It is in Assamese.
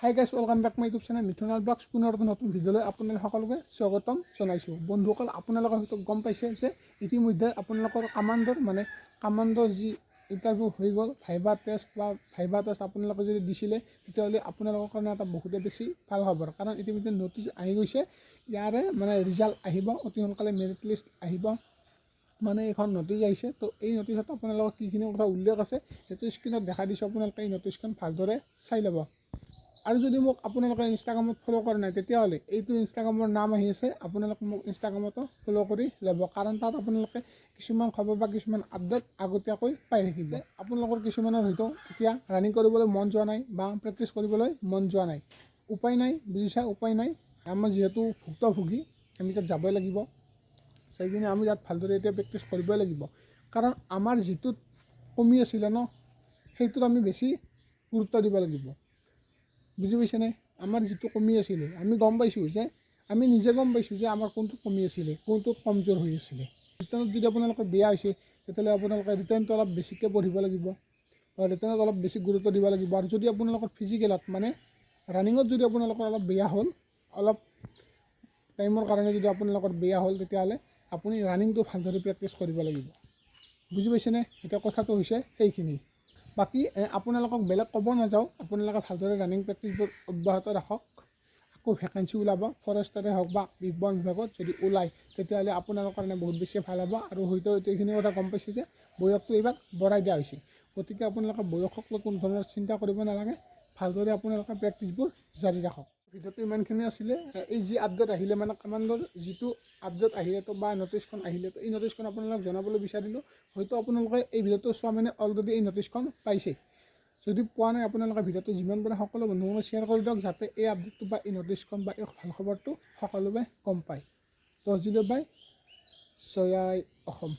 High guys, welcome back my YouTube channel Mithunal vlogs. পুনৰ নতুন ভিডিঅ'লৈ আপোনালোক সকলোকে স্বাগতম জনাইছোঁ। বন্ধুসকল, আপোনালোকৰ হয়তো গম পাইছে যে ইতিমধ্যে আপোনালোকৰ কামাণ্ডৰ যি ইণ্টাৰভিউ হৈ গ'ল, ভাইভা টেষ্ট আপোনালোকে যদি দিছিলে তেতিয়াহ'লে আপোনালোকৰ কাৰণে এটা বহুতে বেছি ভাল খবৰ। কাৰণ ইতিমধ্যে নটিচ আহি গৈছে, ইয়াৰে ৰিজাল্ট আহিব অতি সোনকালে, মেৰিট লিষ্ট আহিব। এইখন নটিচ আহিছে। তো এই নটিচত আপোনালোকৰ কিখিনি কথা উল্লেখ আছে সেইটো স্ক্ৰীণত দেখা দিছোঁ। আপোনালোকে এই নটিচখন ভালদৰে চাই ল'ব। আৰু যদি মোক আপোনালোকে ইনষ্টাগ্ৰামত ফ'ল' কৰা নাই তেতিয়াহ'লে এইটো ইনষ্টাগ্ৰামৰ নাম আহি আছে, আপোনালোকে মোক ইনষ্টাগ্ৰামতো ফ'ল' কৰি ল'ব। কাৰণ তাত আপোনালোকে কিছুমান খবৰ বা কিছুমান আপডেট আগতীয়াকৈ পাই থাকিব। আপোনালোকৰ কিছুমানৰ হয়তো এতিয়া ৰানিং কৰিবলৈ মন যোৱা নাই বা প্ৰেক্টিছ কৰিবলৈ মন যোৱা নাই। উপায় নাই, বুজিছা, উপায় নাই। আমাৰ যিহেতু ভুক্তভোগী, আমি তাত যাবই লাগিব। চাই কিনে আমি তাত ভালদৰে এতিয়া প্ৰেক্টিছ কৰিবই লাগিব। কাৰণ আমাৰ যিটোত কমি আছিলে ন, সেইটোত আমি বেছি গুৰুত্ব দিব লাগিব। বুজি পাইছেনে? আমাৰ যিটো কমি আছিলে আমি গম পাইছোঁ যে আমাৰ কোনটোত কমি আছিলে, কোনটোত কমজোৰ হৈ আছিলে। ৰিটাৰ্ণত যদি আপোনালোকৰ বেয়া হৈছে তেতিয়াহ'লে আপোনালোকে ৰিটাৰ্ণটো অলপ বেছিকৈ পঢ়িব লাগিব বা ৰিটাৰ্ণত অলপ বেছি গুৰুত্ব দিব লাগিব। আৰু যদি আপোনালোকৰ ফিজিকেলত ৰানিঙত যদি আপোনালোকৰ অলপ বেয়া হ'ল, অলপ টাইমৰ কাৰণে যদি আপোনালোকৰ বেয়া হ'ল, তেতিয়াহ'লে আপুনি ৰানিংটো ভালদৰে প্ৰেক্টিছ কৰিব লাগিব। বুজি পাইছেনে? এতিয়া কথাটো হৈছে সেইখিনি। বাকী আপোনালোকক বেলেগ ক'ব নাযাওঁ, আপোনালোকে ভালদৰে ৰানিং প্ৰেক্টিছবোৰ অব্যাহত ৰাখক। আকৌ ভেকেঞ্চি ওলাব, ফৰেষ্টাৰে হওক বা বন বিভাগত যদি ওলায় তেতিয়াহ'লে আপোনালোকৰ কাৰণে বহুত বেছি ভাল হ'ব। আৰু হয়তো এইখিনি কথা গম পাইছে যে বয়সটো এইবাৰ বঢ়াই দিয়া হৈছে। গতিকে আপোনালোকে বয়সক লৈ কোনো ধৰণৰ চিন্তা কৰিব নালাগে, ভালদৰে আপোনালোকে প্ৰেক্টিছবোৰ জাৰি ৰাখক। ভিডিঅ'টো ইমানখিনি আছিলে। এই যি আপডেট আহিলে কামাণ্ডৰ যিটো আপডেট আহিলেতো বা নটিচখন আহিলেতো, এই নটিচখন আপোনালোকক জনাবলৈ বিচাৰিলোঁ। হয়তো আপোনালোকে এই ভিডিঅ'টো চোৱা অলৰেডি এই নটিচখন পাইছে। যদি পোৱা নাই, আপোনালোকে ভিডিঅ'টো যিমান পাৰে সকলো বন্ধুসকলক শ্বেয়াৰ কৰি দিয়ক, যাতে এই আপডেটটো বা এই নটিচখন বা এই ভাল খবৰটো সকলোৱে গম পায়। তো আজিলৈ বাই, জয় অসম।